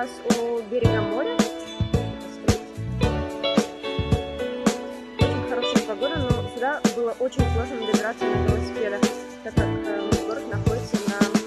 сейчас у берега моря. Очень хорошая погода, но сюда было очень сложно добираться на велосипедах, так как город находится на